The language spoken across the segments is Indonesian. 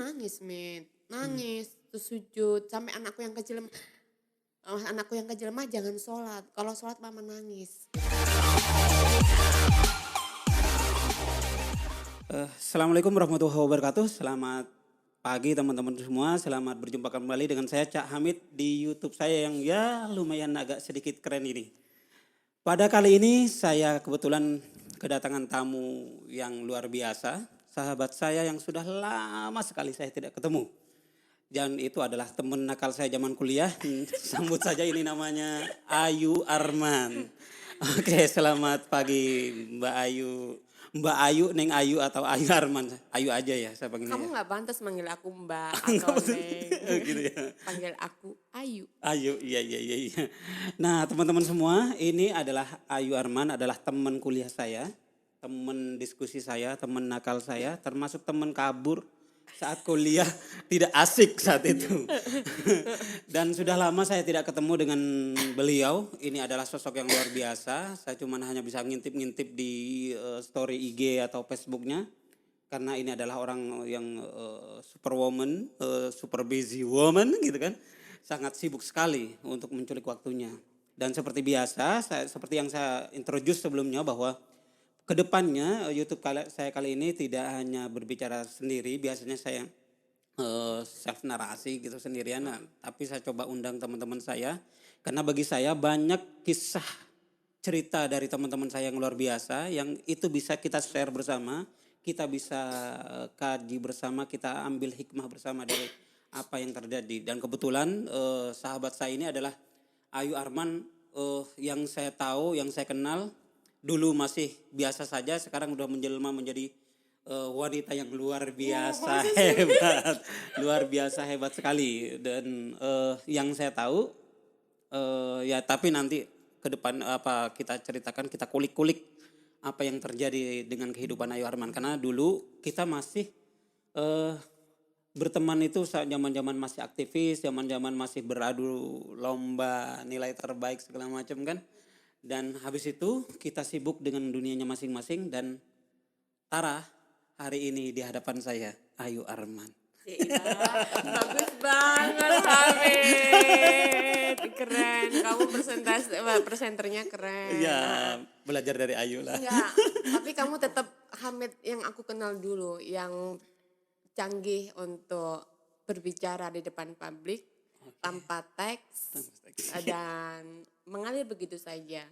nangis, Mit. Nangis, terus sujud. Sampai anakku yang kecil mah jangan sholat. Kalau sholat mama nangis. Assalamualaikum warahmatullahi wabarakatuh. Selamat pagi teman-teman semua. Selamat berjumpa kembali dengan saya Cak Hamid di YouTube saya yang ya lumayan agak sedikit keren ini. Pada kali ini saya kebetulan kedatangan tamu yang luar biasa. Sahabat saya yang sudah lama sekali saya tidak ketemu. Dan itu adalah teman nakal saya zaman kuliah. Sambut saja, ini namanya Ayu Arman. Oke, selamat pagi Mbak Ayu. Mbak Ayu, Neng Ayu atau Ayu Arman. Ayu aja ya saya panggilnya. Kamu Ya. gak pantas manggil aku Mbak atau Neng. Gitu ya. Panggil aku Ayu. Ayu, iya. Nah teman-teman semua, ini adalah Ayu Arman, adalah teman kuliah saya. Teman diskusi saya, teman nakal saya, termasuk teman kabur saat kuliah tidak asik saat itu. Dan sudah lama saya tidak ketemu dengan beliau. Ini adalah sosok yang luar biasa. Saya cuma hanya bisa ngintip-ngintip di story IG atau Facebooknya. Karena ini adalah orang yang superwoman, super busy woman gitu kan. Sangat sibuk sekali untuk menculik waktunya. Dan seperti biasa, seperti yang saya introduce sebelumnya bahwa kedepannya YouTube saya kali ini tidak hanya berbicara sendiri, biasanya saya self narasi gitu sendirian, tapi saya coba undang teman-teman saya karena bagi saya banyak kisah cerita dari teman-teman saya yang luar biasa yang itu bisa kita share bersama, kita bisa kaji bersama, kita ambil hikmah bersama dari apa yang terjadi. Dan kebetulan sahabat saya ini adalah Ayu Arman, yang saya tahu, yang saya kenal. Dulu masih biasa saja, sekarang udah menjelma menjadi wanita yang luar biasa hebat, luar biasa hebat sekali. Dan yang saya tahu, ya tapi nanti ke depan apa kita ceritakan, kita kulik-kulik apa yang terjadi dengan kehidupan Ayu Arman. Karena dulu kita masih berteman itu saat zaman-zaman masih aktivis, zaman-zaman masih beradu lomba nilai terbaik segala macam kan. Dan habis itu kita sibuk dengan dunianya masing-masing dan Tara hari ini di hadapan saya Ayu Arman. Gila, bagus banget Hamid. Keren, kamu presenternya keren. Ya belajar dari Ayu lah. Enggak, tapi kamu tetap Hamid yang aku kenal dulu, yang canggih untuk berbicara di depan publik, tanpa teks dan mengalir begitu saja.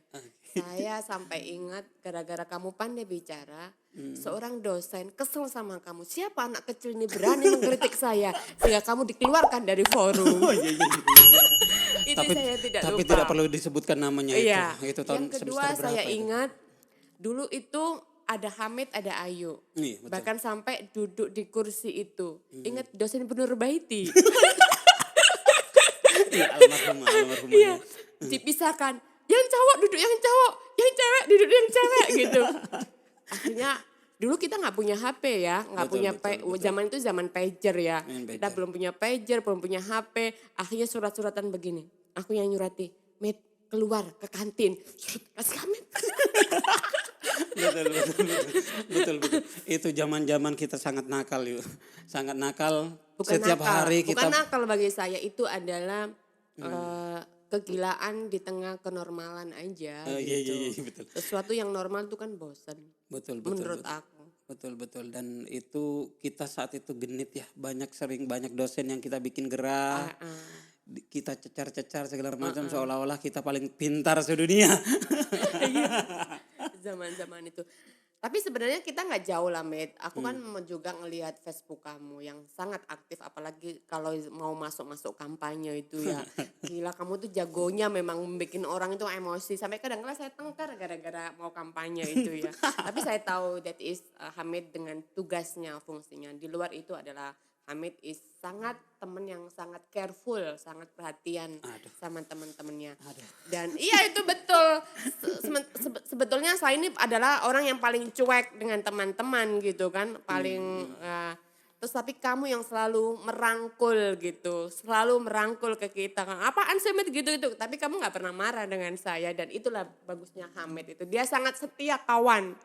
Saya sampai ingat gara-gara kamu pandai bicara, seorang dosen kesel sama kamu. Siapa anak kecil ini berani mengkritik saya sehingga kamu dikeluarkan dari forum. Itu tapi, saya tidak tapi lupa. tidak perlu disebutkan namanya Iya. itu tahun Yang kedua semester berapa saya itu? ingat dulu itu ada Hamid, ada Ayu. Iya, betul. Bahkan sampai duduk di kursi itu. Ingat dosen Nur Baiti. Iya, almarhumah. Iya, dipisahkan. Yang cowok duduk yang cowok, yang cewek duduk yang cewek gitu. Akhirnya dulu kita nggak punya HP ya, nggak punya betul. zaman itu zaman pager ya. Pager. Kita belum punya pager, belum punya HP. Akhirnya surat-suratan begini. Aku yang nyurati, Mit keluar ke kantin. Kasih Hamid. Betul. Itu zaman-zaman kita sangat nakal yuk. Sangat nakal. Bukan Setiap nakal. hari kita. Bukan nakal bagi saya, itu adalah kegilaan di tengah kenormalan aja. Iya, betul. Sesuatu yang normal itu kan bosan. Betul. Menurut aku. Betul. Dan itu kita saat itu genit ya. Banyak dosen yang kita bikin gerah. Kita cecar segala macam seolah-olah kita paling pintar sedunia. Zaman-zaman itu. Tapi sebenarnya kita nggak jauh lah, Med. Aku kan juga ngelihat Facebook kamu yang sangat aktif, apalagi kalau mau masuk kampanye itu ya. Gila, kamu tuh jagonya memang bikin orang itu emosi. Sampai kadang-kadang saya tengkar gara-gara mau kampanye itu ya. Tapi saya tahu that is Hamid dengan tugasnya, fungsinya. Di luar itu adalah Hamid is sangat teman yang sangat careful, sangat perhatian sama teman-temannya. Dan iya itu betul. Sebetulnya saya ini adalah orang yang paling cuek dengan teman-teman gitu kan. Paling terus tapi kamu yang selalu merangkul gitu. Selalu merangkul ke kita. Apaan sih Hamid gitu-gitu. Tapi kamu gak pernah marah dengan saya. Dan itulah bagusnya Hamid itu. Dia sangat setia kawan.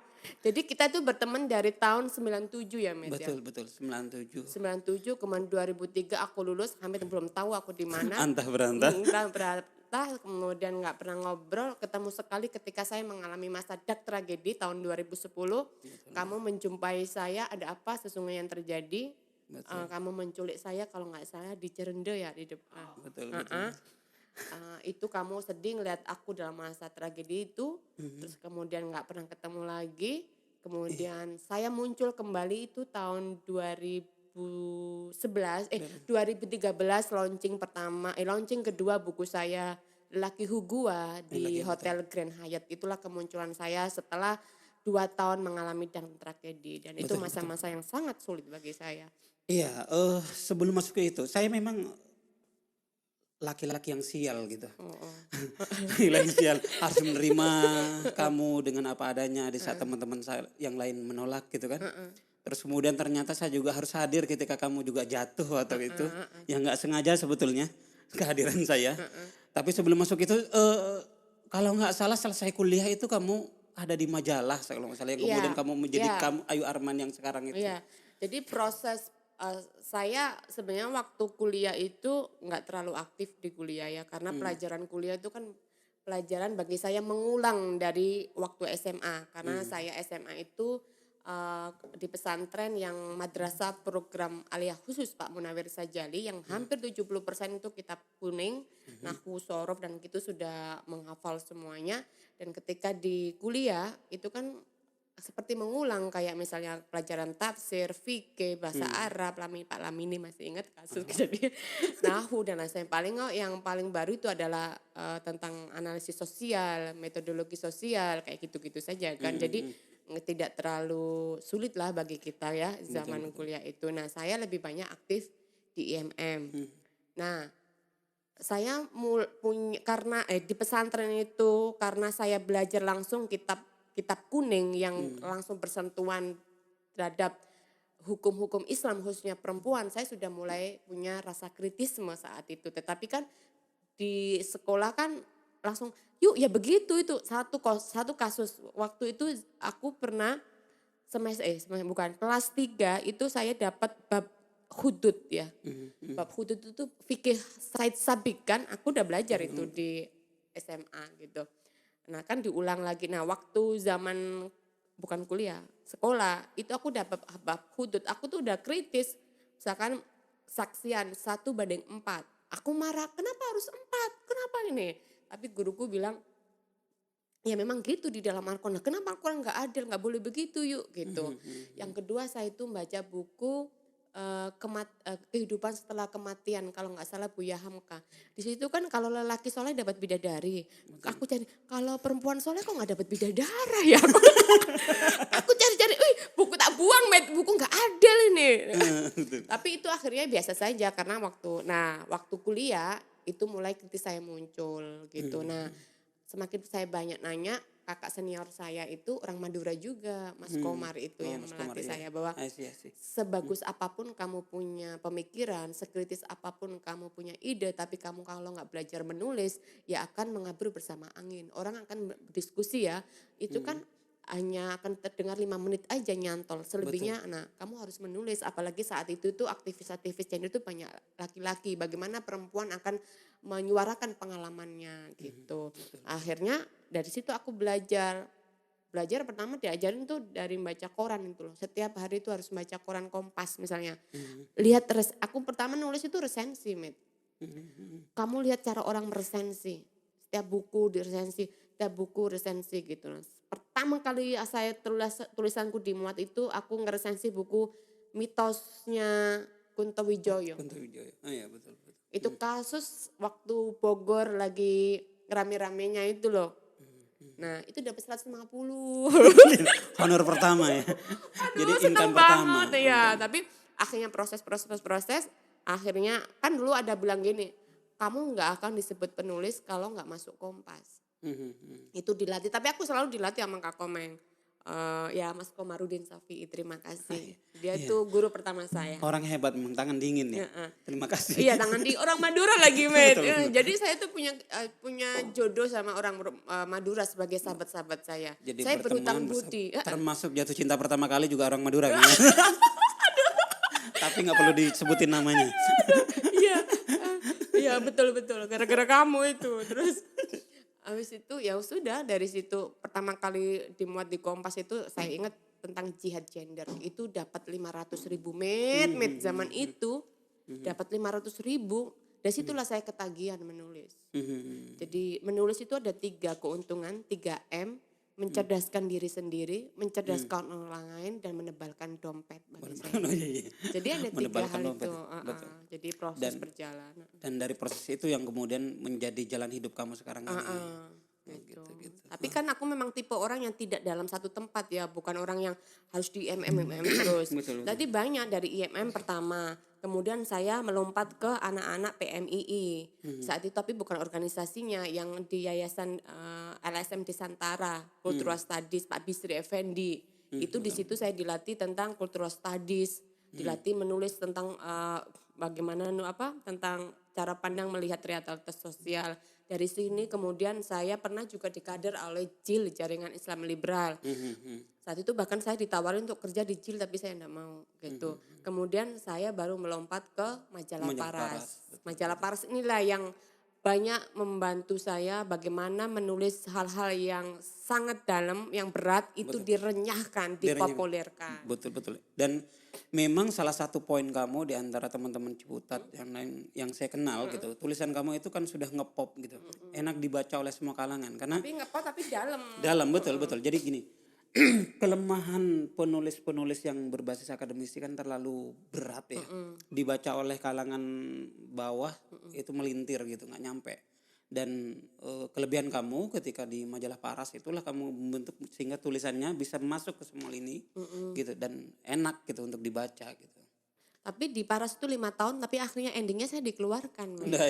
Jadi kita tuh berteman dari tahun 97 ya, Met ya. Betul, betul, 97. 97 kemudian 2003 aku lulus, hampir belum tahu aku di mana. Antah berantah. Entah berantah, kemudian nggak pernah ngobrol, ketemu sekali ketika saya mengalami masa dark tragedi tahun 2010. Kamu menjumpai saya, ada apa sesungguhnya yang terjadi? Kamu menculik saya kalau nggak salah di Cerende ya di depan. Betul, betul. Itu kamu sedih ngeliat aku dalam masa tragedi itu, terus kemudian nggak pernah ketemu lagi. Kemudian saya muncul kembali itu tahun 2013 launching kedua buku saya Lelaki Hugua di Hotel Grand Hyatt. Itulah kemunculan saya setelah 2 tahun mengalami dan tragedi, dan itu masa-masa yang sangat sulit bagi saya. Iya, sebelum masuk ke itu, saya memang laki-laki yang sial gitu. Laki-laki sial, harus menerima kamu dengan apa adanya di saat teman-teman saya yang lain menolak gitu kan. Terus kemudian ternyata saya juga harus hadir ketika kamu juga jatuh atau itu. Yang nggak sengaja sebetulnya kehadiran saya. Tapi sebelum masuk itu, kalau nggak salah selesai kuliah itu kamu ada di majalah kalau nggak salah. Yang kemudian kamu menjadi kamu Ayu Arman yang sekarang itu. Iya, jadi proses saya sebenarnya waktu kuliah itu nggak terlalu aktif di kuliah ya, karena pelajaran kuliah itu kan pelajaran bagi saya mengulang dari waktu SMA, karena saya SMA itu di pesantren yang madrasah program aliyah khusus Pak Munawir Sajali yang hampir 70% itu kitab kuning, nahwu, sorof dan gitu sudah menghafal semuanya. Dan ketika di kuliah itu kan seperti mengulang kayak misalnya pelajaran tafsir, fikih, bahasa Arab, Pak Lamini masih ingat kasus jadi nahwu dan lain-lain. Yang paling baru itu adalah tentang analisis sosial, metodologi sosial kayak gitu-gitu saja kan. Jadi tidak terlalu sulit lah bagi kita ya zaman kuliah itu. Nah, saya lebih banyak aktif di IMM. Nah, saya punya karena di pesantren itu karena saya belajar langsung kitab kuning yang langsung bersentuhan terhadap hukum-hukum Islam khususnya perempuan, saya sudah mulai punya rasa kritisme saat itu. Tetapi kan di sekolah kan langsung yuk ya begitu, itu satu kasus waktu itu aku pernah kelas 3 itu saya dapat bab hudud ya. Bab hudud itu fikih Said Sabiq kan, aku udah belajar itu di SMA gitu. Nah kan diulang lagi. Nah waktu zaman bukan kuliah, sekolah itu aku dapat bab hudud. Aku tuh udah kritis. Misalkan saksian 1:4. Aku marah, kenapa harus 4? Kenapa ini? Tapi guruku bilang, ya memang gitu di dalam Al-Quran. Nah, kenapa Al-Quran gak adil, gak boleh begitu yuk gitu. Yang kedua saya itu membaca buku kehidupan setelah kematian, kalau nggak salah Buya Hamka. Di situ kan kalau lelaki soleh dapat bidadari, aku cari kalau perempuan soleh kok nggak dapat bidadara ya. Aku cari-cari, buku tak buang, buku nggak adil ini. Tapi itu akhirnya biasa saja karena waktu kuliah itu mulai kritis saya muncul gitu. Nah semakin saya banyak nanya, kakak senior saya itu orang Madura juga, Mas Komar itu yang melatih saya bahwa sebagus apapun kamu punya pemikiran, sekritis apapun kamu punya ide, tapi kamu kalau nggak belajar menulis ya akan mengabur bersama angin. Orang akan berdiskusi ya, itu kan hanya akan terdengar 5 menit aja nyantol, selebihnya nah kamu harus menulis. Apalagi saat itu tuh aktivis-aktivis gender itu banyak laki-laki, bagaimana perempuan akan menyuarakan pengalamannya gitu. Akhirnya dari situ aku belajar pertama diajarin tuh dari membaca koran itu loh. Setiap hari itu harus baca koran Kompas misalnya. Lihat aku pertama nulis itu resensi, Met. Kamu lihat cara orang meresensi. Setiap buku resensi gitu. Pertama kali saya tulisanku dimuat itu aku ngeresensi buku Mitosnya Kunto Wijoyo. Oh iya betul. Itu kasus waktu Bogor lagi rame-ramenya itu loh. Nah itu dapat 150. Honor pertama ya. Jadi income pertama. Ya, tapi akhirnya proses akhirnya kan dulu ada bilang gini, kamu nggak akan disebut penulis kalau nggak masuk Kompas. Itu dilatih, tapi aku selalu dilatih sama Kak Komeng. Ya Mas Komarudin Syafi'i, terima kasih. Dia itu guru pertama saya. Orang hebat memang, tangan dingin ya. Terima kasih. Iya, tangan di orang Madura lagi, Met. Betul, betul. Jadi saya tuh punya jodoh sama orang Madura sebagai sahabat-sahabat saya. Jadi Saya berhutang berteman, budi. termasuk jatuh cinta pertama kali juga orang Madura kan. Tapi nggak perlu disebutin namanya. Iya, iya betul gara-gara kamu itu. Terus habis itu ya sudah, dari situ pertama kali dimuat di Kompas itu saya ingat tentang jihad gender itu dapat 500.000 met zaman itu dapat 500.000. Dari situlah saya ketagihan menulis. Jadi menulis itu ada 3 keuntungan, 3M, mencerdaskan diri sendiri, mencerdaskan orang lain, dan menebalkan dompet bagi saya. Jadi ada 3 hal dompet, itu. Jadi proses berjalan. Dan dari proses itu yang kemudian menjadi jalan hidup kamu sekarang ini. Gitu. Tapi kan aku memang tipe orang yang tidak dalam satu tempat ya, bukan orang yang harus di IMM terus. Betul. Tadi banyak dari IMM pertama, kemudian saya melompat ke anak-anak PMII. Saat itu tapi bukan organisasinya, yang di Yayasan LSM Desantara, Cultural Studies Pak Bisri Effendi. Itu di situ saya dilatih tentang Cultural Studies, dilatih menulis tentang bagaimana tentang cara pandang melihat realitas sosial. Dari sini kemudian saya pernah juga dikader oleh JIL, Jaringan Islam Liberal. Saat itu bahkan saya ditawarin untuk kerja di JIL tapi saya tidak mau gitu. Kemudian saya baru melompat ke Majalah Paras. Majalah Paras inilah yang banyak membantu saya bagaimana menulis hal-hal yang sangat dalam, yang berat itu direnyahkan, dipopulerkan. Betul. Dan memang salah satu poin kamu di antara teman-teman Ciputat yang lain yang saya kenal gitu, tulisan kamu itu kan sudah ngepop gitu, enak dibaca oleh semua kalangan karena. Tapi ngepop tapi dalam. Dalam betul. Jadi gini, kelemahan penulis-penulis yang berbasis akademisi kan terlalu berat ya, dibaca oleh kalangan bawah itu melintir gitu, nggak nyampe. Dan kelebihan kamu ketika di Majalah Paras itulah kamu membentuk sehingga tulisannya bisa masuk ke semua lini gitu dan enak gitu untuk dibaca gitu. Tapi di Paras itu 5 tahun tapi akhirnya endingnya saya dikeluarkan. Nah,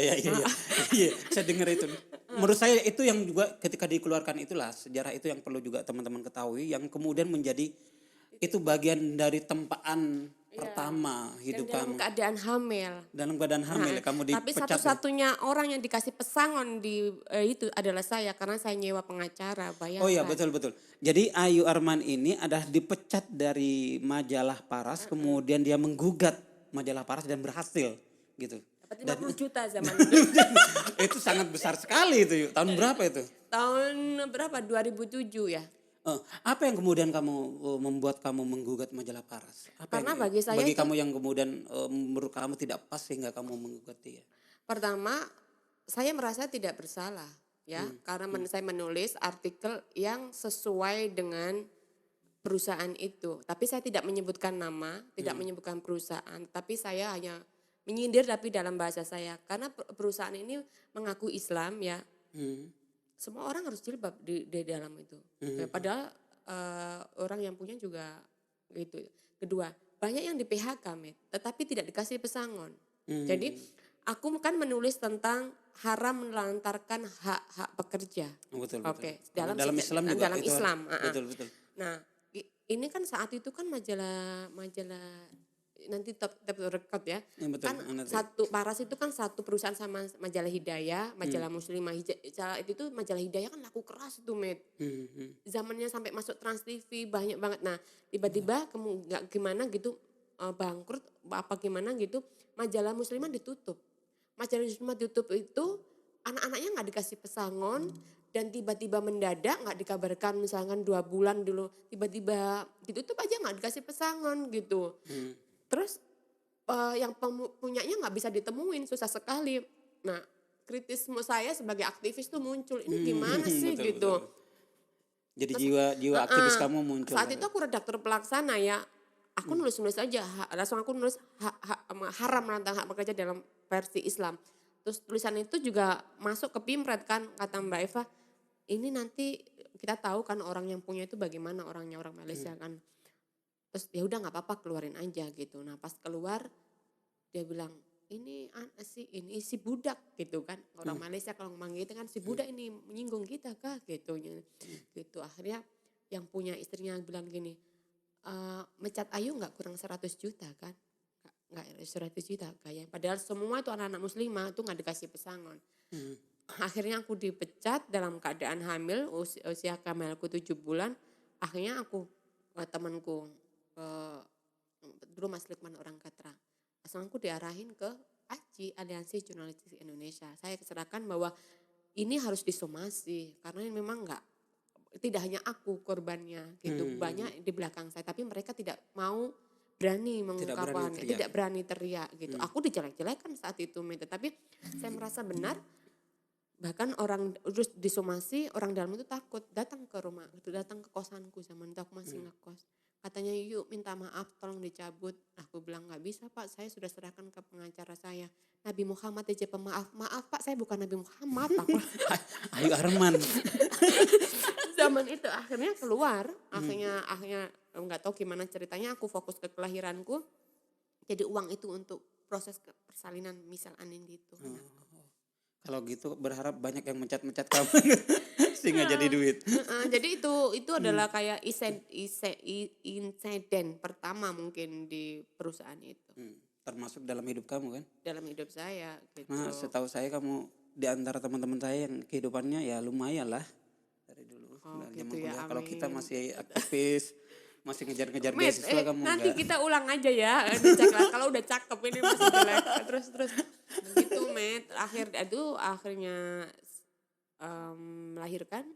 iya, saya dengar itu. Menurut saya itu yang juga ketika dikeluarkan itulah sejarah itu yang perlu juga teman-teman ketahui, yang kemudian menjadi itu bagian dari tempaan pertama hidup dalam kamu. Dalam keadaan hamil kamu dipecat. Tapi satu-satunya orang yang dikasih pesangon di itu adalah saya karena saya nyewa pengacara, bayangkan. Oh iya betul. Jadi Ayu Arman ini adalah dipecat dari Majalah Paras, kemudian dia menggugat Majalah Paras dan berhasil gitu. Dapat 50 juta zaman itu. Itu sangat besar sekali itu. Tahun berapa itu? Tahun berapa? 2007 ya. Apa yang kemudian membuat kamu menggugat Majalah Paras? Karena bagi saya kamu yang kemudian menurut kamu tidak pas sehingga kamu menggugat dia? Pertama, saya merasa tidak bersalah ya, karena saya menulis artikel yang sesuai dengan perusahaan itu. Tapi saya tidak menyebutkan nama, tidak menyebutkan perusahaan, tapi saya hanya menyindir tapi dalam bahasa saya. Karena perusahaan ini mengaku Islam ya. Semua orang harus jilbab di dalam itu. Padahal orang yang punya juga gitu. Kedua, banyak yang di PHK, tetapi tidak dikasih pesangon. Jadi aku kan menulis tentang haram melantarkan hak-hak pekerja. Betul. Oke, dalam Islam juga. Dalam Islam. Betul. Nah, ini kan saat itu kan majalah nanti top record ya. Betul, Kan satu Paras itu kan satu perusahaan sama Majalah Hidayah, Majalah Muslimah. Itu Majalah Hidayah kan laku keras tuh, Zamannya sampai masuk Trans TV banyak banget. Nah, tiba-tiba gimana gitu bangkrut apa gimana gitu, Majalah Muslimah ditutup. Majalah Muslimah ditutup itu anak-anaknya nggak dikasih pesangon. Dan tiba-tiba mendadak nggak dikabarkan misalkan 2 bulan dulu tiba-tiba ditutup aja nggak dikasih pesangon gitu. Terus yang punyanya nggak bisa ditemuin, susah sekali. Nah, kritisme saya sebagai aktivis tuh muncul, ini gimana sih gitu. Betul. Jadi jiwa aktivis kamu muncul. Saat itu aku redaktur pelaksana ya, aku nulis aja, langsung aku nulis haram menantang hak pekerja dalam versi Islam. Terus tulisan itu juga masuk ke Pimret kan, kata Mbak Eva, ini nanti kita tahu kan orang yang punya itu bagaimana orang Malaysia kan. Terus ya udah nggak apa-apa keluarin aja gitu. Nah pas keluar dia bilang ini si budak gitu kan, orang Malaysia kalau ngomong gitu kan si budak ini menyinggung kita kah gitu. Gitu akhirnya yang punya istrinya bilang gini, mecat Ayu nggak kurang 100 juta kan? Nggak 100 juta kayaknya. Padahal semua itu anak-anak muslimah itu nggak dikasih pesangon. Akhirnya aku dipecat dalam keadaan hamil, usia kehamilanku 7 bulan. Akhirnya aku temanku dulu Mas Lukman orang Katra. Langsung aku diarahin ke AJI, Aliansi Jurnalistik Indonesia. Saya keserahkan bahwa ini harus disomasi karena ini memang tidak hanya aku korbannya gitu, banyak di belakang saya, tapi mereka tidak mau berani mengungkapkannya, tidak berani teriak gitu. Aku dijelek-jelekan saat itu, tapi saya merasa benar. Bahkan orang terus disomasi, orang dalam itu takut datang ke rumah, datang ke kosanku zaman itu aku masih ngekos. Katanya yuk minta maaf, tolong dicabut. Aku bilang nggak bisa Pak, saya sudah serahkan ke pengacara saya. Nabi Muhammad aja pemaaf. Maaf Pak, saya bukan Nabi Muhammad. Aku Ayu Arman. zaman itu akhirnya keluar, akhirnya nggak tahu gimana ceritanya. Aku fokus ke kelahiranku. Jadi uang itu untuk proses persalinan misal Anin gitu. Kalau gitu berharap banyak yang mencat-mencat kamu sehingga jadi duit. Jadi itu adalah kayak insiden pertama mungkin di perusahaan itu. Termasuk dalam hidup kamu kan? Dalam hidup saya gitu. Nah setahu saya kamu di antara teman-teman saya yang kehidupannya ya lumayan lah dari dulu. Gitu ya, Kalau kita amin. masih aktivis, masih ngejar-ngejar Met, beasiswa kamu nanti enggak. kita ulang aja ya, dicek lah. Kalau udah cakep ini masih jelek. Terus begitu Met. Akhirnya melahirkan.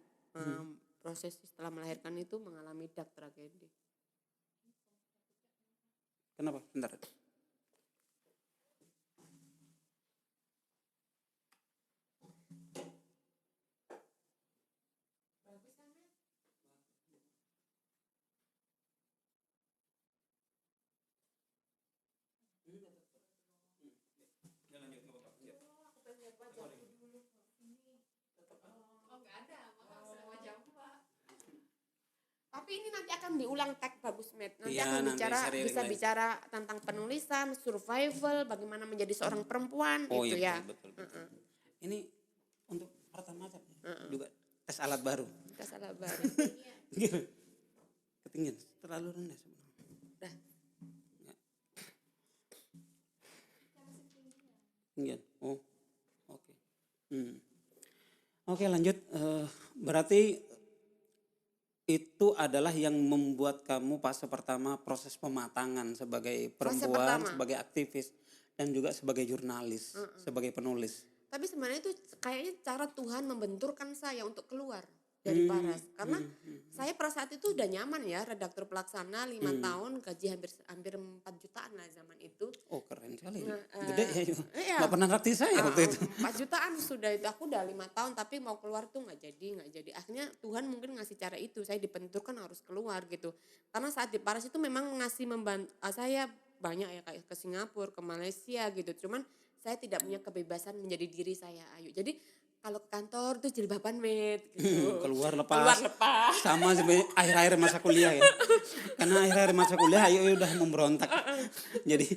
Proses setelah melahirkan itu mengalami dark tragedi. Kenapa? Bentar. Tapi ini nanti akan diulang tag bagus Met. Nanti Iya, akan nanti bisa sharing bicara tentang penulisan, survival, bagaimana menjadi seorang perempuan Oh itu iya ya. betul. Ini untuk pertama juga tes alat baru. Kita salah baru. Ketinggian terlalu rendah sebenarnya. Dah. Ketinggian. Oh, oke. Oke lanjut. Berarti itu adalah yang membuat kamu fase pertama proses pematangan sebagai perempuan, sebagai aktivis dan juga sebagai jurnalis, sebagai penulis. Tapi sebenarnya itu kayaknya cara Tuhan membenturkan saya untuk keluar dari Paras. Karena saya pada saat itu udah nyaman ya, redaktur pelaksana 5 tahun, gaji hampir 4 jutaan lah zaman itu. Oh keren sekali. Gede ya. Iya. Gak pernah ngerti saya waktu itu. 4 jutaan sudah itu, aku udah 5 tahun tapi mau keluar tuh nggak jadi. Akhirnya Tuhan mungkin ngasih cara itu, saya dibenturkan harus keluar gitu. Karena saat di Paras itu memang ngasih saya banyak ya kayak ke Singapura, ke Malaysia gitu. Cuman saya tidak punya kebebasan menjadi diri saya Ayu. Jadi kalau ke kantor tuh jilbaban Met gitu. Keluar lepas. Sama sebenarnya akhir-akhir masa kuliah ya. Karena akhir-akhir masa kuliah Ayu udah memberontak. Jadi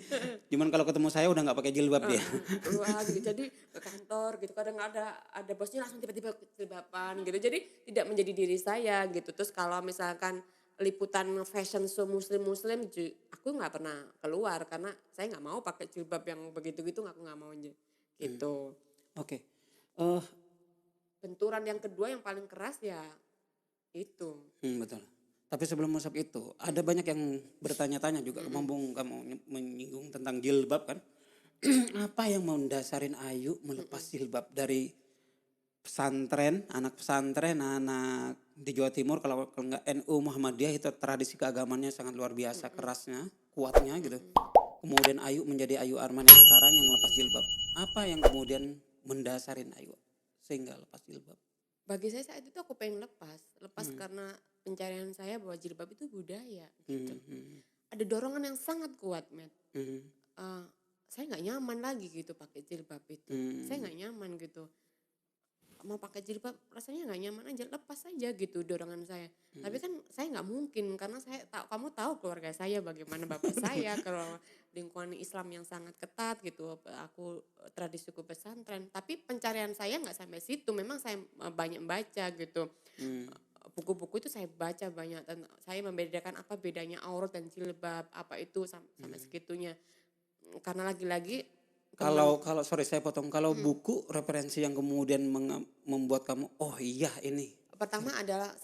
cuman kalau ketemu saya udah nggak pakai jilbab dia. Keluar gitu. Jadi ke kantor gitu. Kadang ada bosnya langsung tiba-tiba jilbaban gitu. Jadi tidak menjadi diri saya gitu. Terus kalau misalkan liputan fashion show muslim aku nggak pernah keluar karena saya nggak mau pakai jilbab yang begitu-gitu, aku nggak mau gitu. Oke. Benturan yang kedua yang paling keras ya itu. Betul. Tapi sebelum masuk itu, ada banyak yang bertanya-tanya juga, mumpung kamu menyinggung tentang jilbab kan. Apa yang mendasarin Ayu melepas jilbab dari pesantren, anak di Jawa Timur, kalau enggak NU Muhammadiyah itu tradisi keagamannya sangat luar biasa, kerasnya, kuatnya gitu. Kemudian Ayu menjadi Ayu Arman yang sekarang yang lepas jilbab. Apa yang kemudian mendasarin Ayu sehingga lepas jilbab? Bagi saya saat itu aku pengen lepas karena pencarian saya bahwa jilbab itu budaya gitu. Ada dorongan yang sangat kuat, Met. Saya nggak nyaman lagi gitu pakai jilbab itu. Saya nggak nyaman gitu. Mau pakai jilbab rasanya nggak nyaman aja, lepas aja gitu dorongan saya. Tapi kan saya nggak mungkin karena kamu tahu keluarga saya bagaimana, bapak saya kalau lingkungan Islam yang sangat ketat gitu. Aku tradisiku pesantren, tapi pencarian saya nggak sampai situ. Memang saya banyak baca gitu. buku-buku itu saya baca banyak dan saya membedakan apa bedanya aurat dan jilbab, apa itu sampai segitunya. Karena lagi-lagi Kalau sorry saya potong, kalau buku referensi yang kemudian membuat kamu oh iya ini. pertama adalah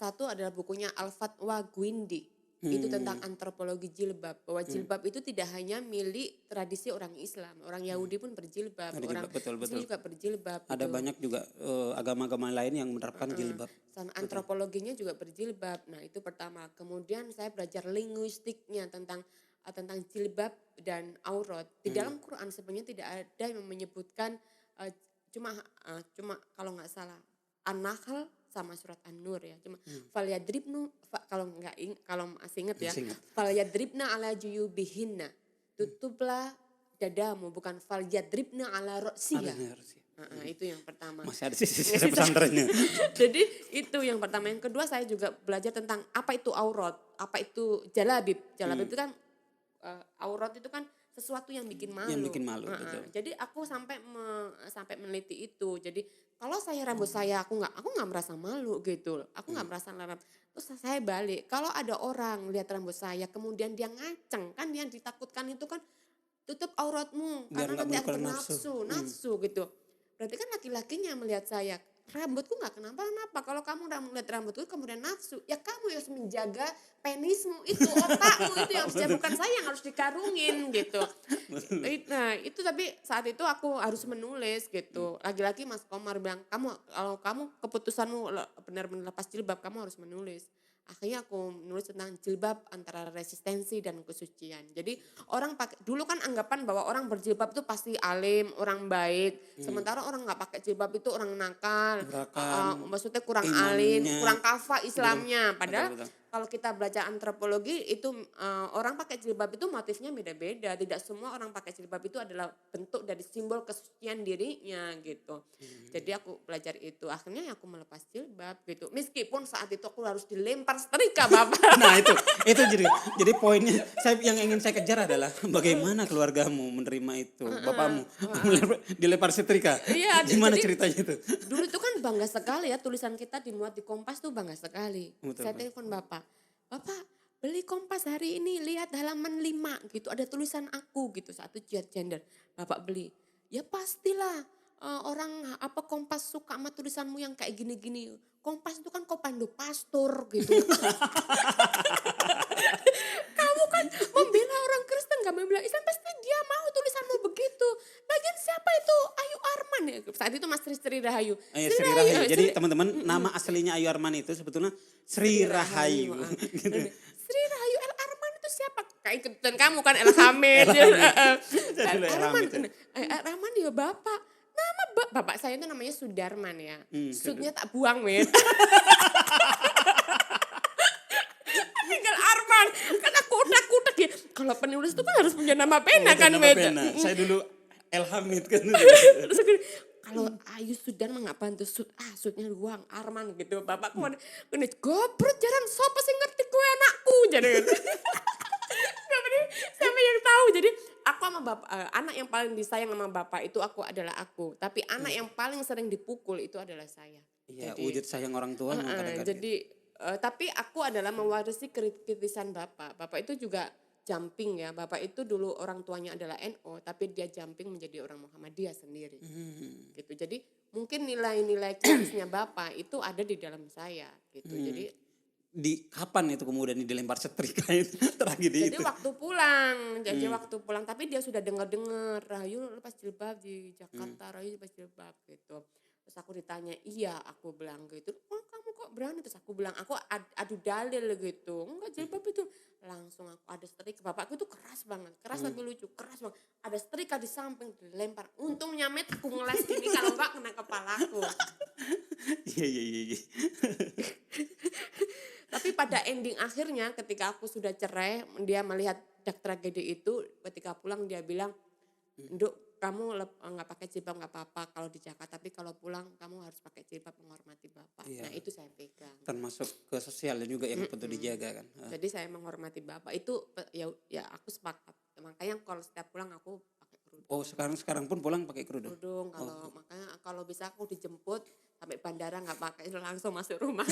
bukunya Al-Fatwa Gwindi. Itu tentang antropologi jilbab, bahwa jilbab itu tidak hanya milik tradisi orang Islam, orang Yahudi pun berjilbab, orang Betul, Muslim juga berjilbab. Ada gitu. banyak juga agama-agama lain yang menerapkan jilbab. Sama antropologinya juga berjilbab. Nah, itu pertama. Kemudian saya belajar linguistiknya tentang jilbab dan aurat. Di dalam Quran sebenarnya tidak ada yang menyebutkan cuma kalau nggak salah An-Nahl sama surat An-Nur ya. Cuma kalau masih ingat ya. Falyadribna ala juyubihinna. Tutuplah dadamu, bukan falyadribna ala ra'siha. Itu yang pertama. Masih ada sisi pesantrennya. Jadi itu yang pertama. Yang kedua saya juga belajar tentang apa itu aurat, apa itu jalabib. Jalabib itu kan aurat itu kan sesuatu yang bikin malu. Yang bikin malu, betul. Jadi aku sampai meneliti itu. Jadi kalau saya rambut saya aku nggak merasa malu gitu. Aku nggak merasa larang. Terus saya balik. Kalau ada orang lihat rambut saya kemudian dia ngaceng, kan yang ditakutkan itu kan tutup auratmu Biar karena nggak nanti aku menukar nafsu gitu. Berarti kan laki-lakinya melihat saya, rambutku nggak kenapa-napa. Kalau kamu udah melihat rambutku kemudian nafsu, ya kamu harus menjaga penismu itu, otakmu itu yang harus dijaga, bukan saya yang harus dikarungin gitu. Nah itu tapi saat itu aku harus menulis gitu. Lagi-lagi Mas Komar bilang, kalau kamu keputusanmu benar-benar lepas jilbab, kamu harus menulis. Akhirnya aku menulis tentang jilbab antara resistensi dan kesucian. Jadi orang dulu kan anggapan bahwa orang berjilbab itu pasti alim, orang baik. Sementara orang nggak pakai jilbab itu orang nakal, maksudnya kurang alim, kurang kafah Islamnya. Padahal kalau kita belajar antropologi itu orang pakai jilbab itu motifnya beda-beda. Tidak semua orang pakai jilbab itu adalah bentuk dari simbol kesucian dirinya gitu. Jadi aku belajar itu. Akhirnya aku melepas jilbab gitu. Meskipun saat itu aku harus dilempar setrika Bapak. Nah itu jadi poinnya yang ingin saya kejar adalah bagaimana keluargamu menerima itu, bapakmu dilempar setrika. Iya, Gimana jadi, ceritanya itu? Dulu itu kan bangga sekali ya tulisan kita dimuat di Kompas tuh bangga sekali. Betul, Saya telepon Bapak beli Kompas hari ini lihat halaman 5 gitu ada tulisan aku gitu satu gender. Bapak beli. Ya pastilah orang Kompas suka sama tulisanmu yang kayak gini-gini. Kompas itu kan komando pastor gitu. Kamu kan membela orang Kristen gak membela Islam pasti dia mau tulisanmu begitu. Lagian siapa itu Ayu Arman ya? Saat itu Mas Sri Rahayu. Sri Rahayu. Jadi teman-teman nama aslinya Ayu Arman itu sebetulnya Sri Rahayu. Gitu. Sri Rahayu El Arman itu siapa? Kayak ikutan kamu kan El Hamid. El Arman. El Arman ya bapak. Nama bapak saya itu namanya Sudarman ya. Sudnya tak buang men. Tinggal Arman. Kan aku udah ya. Kalau penulis itu kan harus punya nama pena kan men. Saya dulu El Hamid kan. Kalau Ayu Sudarman nggak bantu sudnya buang Arman gitu. Bapak kemana? Gobrot jarang sopo sih ngerti gue anakku jadi. Siapa yang tahu jadi aku sama bapak anak yang paling disayang sama bapak itu adalah aku tapi anak yang paling sering dipukul itu adalah saya. Iya wujud sayang orang tua kadang-kadang. Jadi tapi aku adalah mewarisi kritisan bapak itu juga jumping ya. Bapak itu dulu orang tuanya adalah NO tapi dia jumping menjadi orang Muhammadiyah sendiri. Gitu. Jadi mungkin nilai-nilai kritisnya bapak itu ada di dalam saya gitu. Jadi di kapan itu kemudian dilempar setrika itu tragedi jadi itu? Jadi waktu pulang tapi dia sudah dengar Rahayu lepas jilbab di Jakarta, Rahayu lepas jilbab gitu. Terus aku ditanya, iya aku bilang gitu, oh kamu kok berani? Terus aku bilang, aku adu dalil gitu, enggak jilbab itu. Langsung aku ada setrika, bapakku itu keras banget, keras tapi lucu, keras banget. Ada setrika di samping dilempar, untungnya met aku ngeles gini kalau enggak kena kepalaku. Iya. Tapi pada ending akhirnya ketika aku sudah cerai, dia melihat tragedi itu, ketika pulang dia bilang, Nduk kamu nggak pakai jilbab nggak apa-apa kalau di Jakarta, tapi kalau pulang kamu harus pakai jilbab menghormati bapak. Iya. Nah itu saya pegang. Termasuk ke sosialnya juga yang perlu dijaga kan. Jadi saya menghormati bapak itu ya aku sepakat. Makanya kalau setiap pulang aku pakai kerudung. Oh sekarang pun pulang pakai kerudung. Makanya kalau bisa aku dijemput sampai bandara nggak pakai, langsung masuk rumah.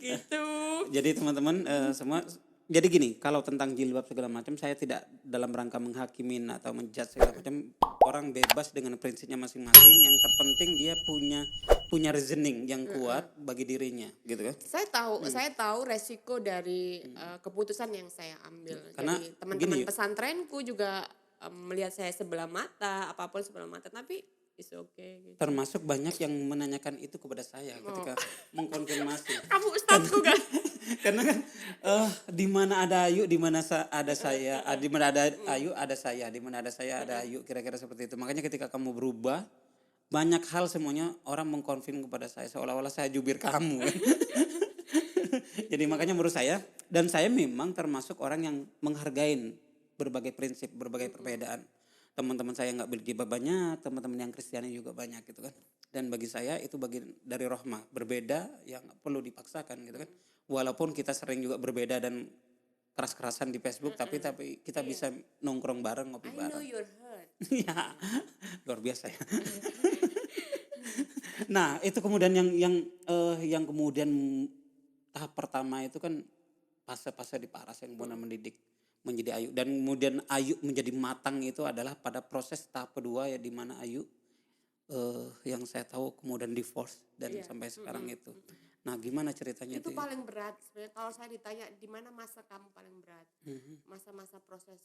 Gitu. Jadi teman-teman semua, jadi gini, kalau tentang jilbab segala macam saya tidak dalam rangka menghakimin atau menjudge segala macam. Orang bebas dengan prinsipnya masing-masing. Yang terpenting dia punya reasoning yang kuat bagi dirinya, gitu kan? Saya tahu resiko dari keputusan yang saya ambil. Karena Jadi teman-teman gini, pesantrenku juga melihat saya sebelah mata, apapun sebelah mata, tapi it's okay gitu. termasuk banyak yang menanyakan itu kepada saya ketika mengkonfirmasi. Kamu ustadzku kan? Karena kan di mana ada Ayu, di mana ada saya, di mana ada Ayu ada saya, di mana ada saya ada Ayu, kira-kira seperti itu. Makanya ketika kamu berubah, banyak hal semuanya orang mengkonfirm kepada saya seolah-olah saya jubir kamu. Jadi makanya menurut saya, dan saya memang termasuk orang yang menghargai berbagai prinsip, berbagai perbedaan. Teman-teman saya nggak berjilbab banyak, teman-teman yang Kristiani juga banyak gitu kan. Dan bagi saya itu bagian dari rahmah, berbeda yang perlu dipaksakan gitu kan. Walaupun kita sering juga berbeda dan keras-kerasan di Facebook, tapi kita bisa nongkrong bareng, ngopi I know bareng. you're hurt. Ya, luar biasa ya. Nah, itu kemudian yang kemudian tahap pertama itu kan fase-fase di paras yang benar mendidik menjadi Ayu, dan kemudian Ayu menjadi matang itu adalah pada proses tahap kedua ya, di mana Ayu yang saya tahu kemudian divorce dan sampai sekarang itu. Nah, gimana ceritanya Itu itu? paling berat sebenarnya. Kalau saya ditanya di mana masa kamu paling berat, masa-masa proses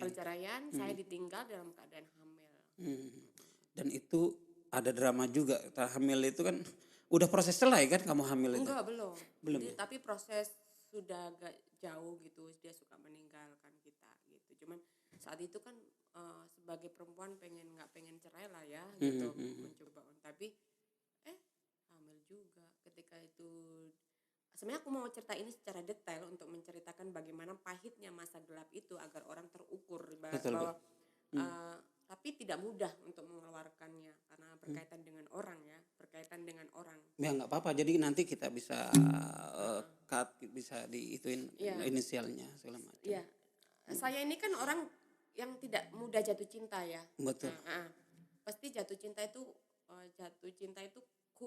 perceraian, saya ditinggal dalam keadaan hamil. Dan itu ada drama juga. Hamil itu kan udah proses selesai kan kamu hamil itu? Enggak, belum. Ya? Tapi proses sudah agak jauh gitu, dia suka meninggalkan kita gitu. Cuman saat itu kan sebagai perempuan nggak pengen cerai lah ya gitu, mencoba. Tapi hamil juga ketika itu. Sebenarnya aku mau cerita ini secara detail untuk menceritakan bagaimana pahitnya masa gelap itu agar orang terukur bahwa tapi tidak mudah untuk mengeluarkannya karena berkaitan dengan orang ya, berkaitan dengan orang. Ya nggak apa-apa, jadi nanti kita bisa cut, bisa diituin inisialnya segala macam. Iya, saya ini kan orang yang tidak mudah jatuh cinta ya. Betul. Pasti jatuh cinta itu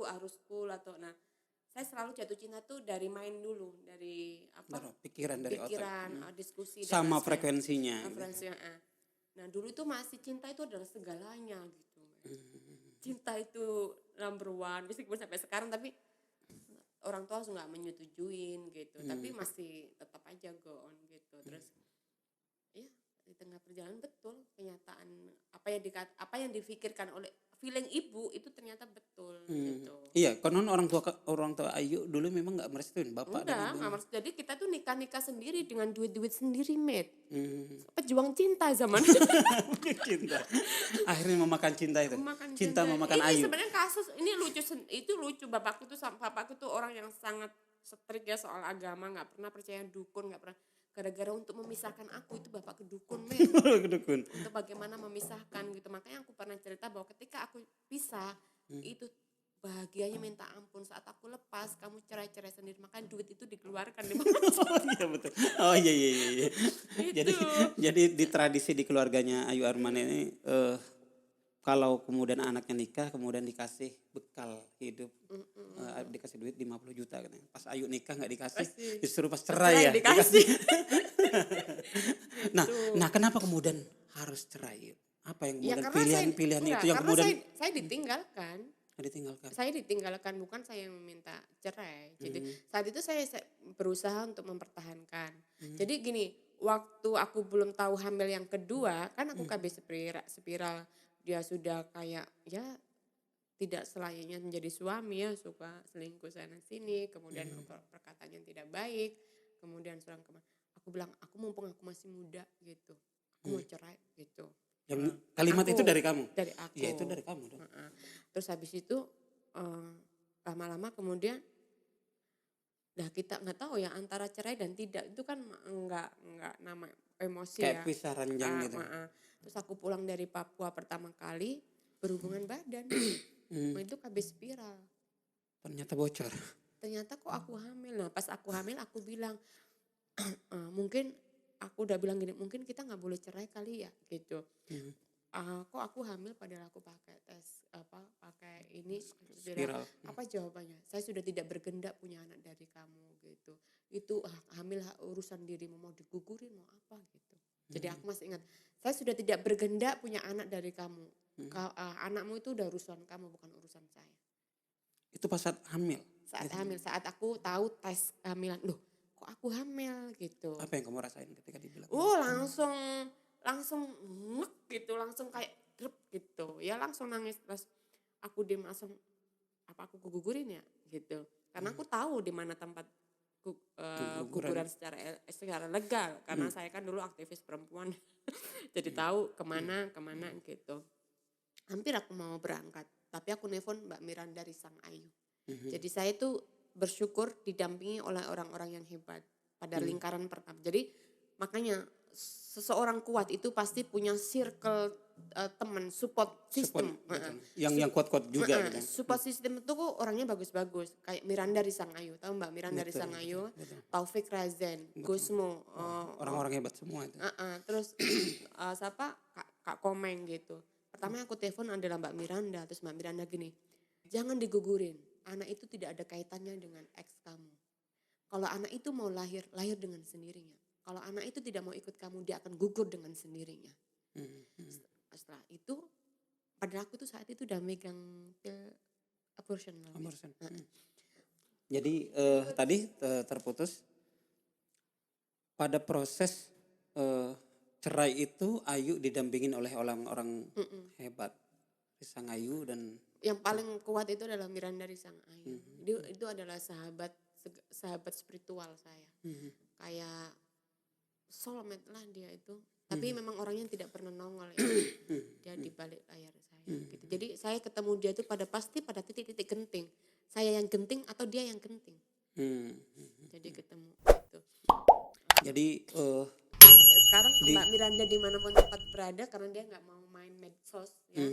harus cool atau saya selalu jatuh cinta tuh dari main dulu, dari pikiran dari otak. Diskusi sama frekuensinya. Nah dulu itu masih cinta itu adalah segalanya gitu. Cinta itu number one, meskipun sampai sekarang tapi orang tua nggak menyetujuin gitu, tapi masih tetap aja go on gitu. Terus ya di tengah perjalanan betul kenyataan apa yang difikirkan oleh feeling ibu itu ternyata betul gitu. Iya, konon orang tua Ayu dulu memang nggak merestuin bapak dan ibu. Enggak, jadi kita tuh nikah sendiri dengan duit sendiri, Met. Pejuang cinta zaman Cinta. Akhirnya memakan cinta itu. Cinta memakan Ayu. Ini sebenarnya kasus ini lucu bapakku tuh orang yang sangat strict ya soal agama, nggak pernah percaya dukun, nggak pernah. Gara-gara untuk memisahkan aku itu bapak kedukun, men. Kedukun. Untuk bagaimana memisahkan gitu. Makanya aku pernah cerita bahwa ketika aku pisah itu bahagianya minta ampun. Saat aku lepas kamu cerai sendiri, makanya duit itu dikeluarkan di Oh iya betul. Oh iya. Jadi di tradisi di keluarganya Ayu Arman ini kalau kemudian anaknya nikah kemudian dikasih bekal hidup, dikasih duit 50 juta katanya. Pas Ayu nikah nggak dikasih, justru pas cerai ya dikasih. Nah kenapa kemudian harus cerai? Apa yang kemudian pilihan itu yang kemudian saya ditinggalkan. Saya ditinggalkan, bukan saya yang meminta cerai. Jadi saat itu saya berusaha untuk mempertahankan. Jadi gini, waktu aku belum tahu hamil yang kedua, kan aku KB spiral. Dia sudah kayak ya tidak selayaknya menjadi suami ya, suka selingkuh sana sini, kemudian perkataan yang tidak baik, kemudian aku bilang mumpung aku masih muda gitu, aku mau cerai gitu. Yang kalimat itu dari kamu? Dari aku. Ya itu dari kamu dong. Terus habis itu lama-lama kemudian kita nggak tahu ya antara cerai dan tidak itu kan nggak nama emosi kayak ya. Kayak pisah ranjang gitu. Terus aku pulang dari Papua pertama kali berhubungan badan, itu KB spiral. Ternyata bocor. Ternyata kok aku hamil. Nah pas aku hamil aku bilang mungkin aku udah bilang gini, mungkin kita nggak boleh cerai kali ya gitu. Hmm. Kok aku hamil padahal aku pakai tes pakai ini Spiral. apa jawabannya? Saya sudah tidak bergendak punya anak dari kamu gitu. Itu hamil urusan dirimu, mau digugurin mau apa gitu. Jadi aku masih ingat, saya sudah tidak bergendak punya anak dari kamu. Anakmu itu udah urusan kamu, bukan urusan saya. Itu pas saat hamil. Saat hamil, saat aku tahu tes kehamilan, loh kok aku hamil gitu. Apa yang kamu rasain ketika dibilang? Langsung ngek gitu, langsung kayak drep gitu. Ya langsung nangis, terus aku diem langsung, apa aku gugurin ya gitu. Karena aku tahu di mana tempat guguran secara legal, karena saya kan dulu aktivis perempuan. Jadi tahu kemana gitu. Hampir aku mau berangkat, tapi aku nelfon Mbak Miranda dari Sang Ayu. Jadi saya itu bersyukur didampingi oleh orang-orang yang hebat pada lingkaran pertama. Jadi makanya seseorang kuat itu pasti punya circle teman, support system. Yang kuat-kuat juga gitu. Support system itu kok orangnya bagus-bagus. Kayak Miranda dari Sang Ayu, tahu Mbak Miranda dari Sang Ayu? Taufik Razen, Gusmo. Orang-orang hebat semua itu. Terus siapa? Kak Komeng gitu. Pertama yang aku telepon adalah Mbak Miranda. Terus Mbak Miranda gini, jangan digugurin. Anak itu tidak ada kaitannya dengan ex kamu. Kalau anak itu mau lahir dengan sendirinya. Kalau anak itu tidak mau ikut kamu, dia akan gugur dengan sendirinya. Setelah itu, padahal aku tuh saat itu udah megang pil abortion. Jadi tadi terputus. Pada proses cerai itu Ayu didampingin oleh orang-orang hebat. Sang Ayu dan yang paling kuat itu adalah Miranda dari Sang Ayu. Itu adalah sahabat spiritual saya. Kayak soulmate lah dia itu. Tapi memang orangnya tidak pernah nongol ya. Dia di balik layar saya gitu. Jadi saya ketemu dia itu pada titik-titik genting. Saya yang genting atau dia yang genting. Jadi ketemu gitu. Jadi sekarang Mbak Miranda dimanapun tempat berada, karena dia nggak mau main medsos ya.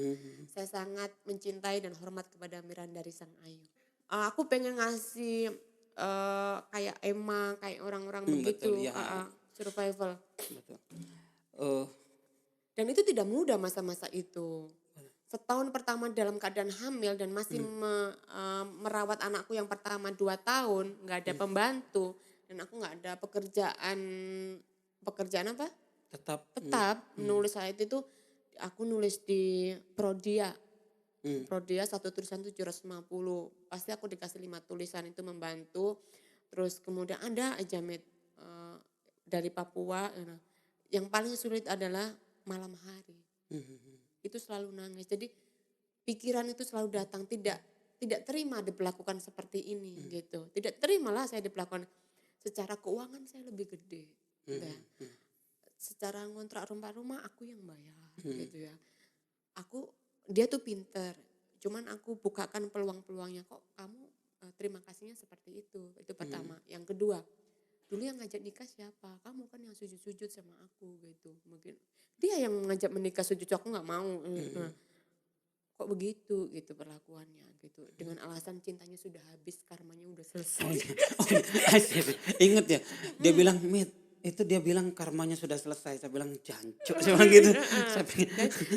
Saya sangat mencintai dan hormat kepada Miranda dari Sang Ayu. Aku pengen ngasih kayak Emma, kayak orang-orang begitu, betul, ya. survival. Betul. Dan itu tidak mudah masa-masa itu. Setahun pertama dalam keadaan hamil dan masih merawat anakku yang pertama 2 tahun, nggak ada pembantu dan aku nggak ada pekerjaan apa? Tetap menulis saat itu aku nulis di Prodia. Prodia 1 tulisan 750. Pasti aku dikasih 5 tulisan itu membantu. Terus kemudian ada aja dari Papua. Yang paling sulit adalah malam hari. Itu selalu nangis. Jadi pikiran itu selalu datang, tidak terima diperlakukan seperti ini gitu. Tidak terimalah saya diperlakukan. Secara keuangan saya lebih gede. Secara ngontrak rumah aku yang bayar gitu ya. Dia tuh pinter, cuman aku bukakan peluang-peluangnya. Kok kamu terima kasihnya seperti itu pertama. Yang kedua, dulu yang ngajak nikah siapa? Kamu kan yang sujud-sujud sama aku gitu. Mungkin dia yang ngajak menikah sujud, aku nggak mau. Kok begitu gitu perlakuannya gitu. Dengan alasan cintanya sudah habis, karmanya udah selesai. Ingat ya, dia bilang dia bilang karmanya sudah selesai. Saya bilang jancuk, saya bilang gitu.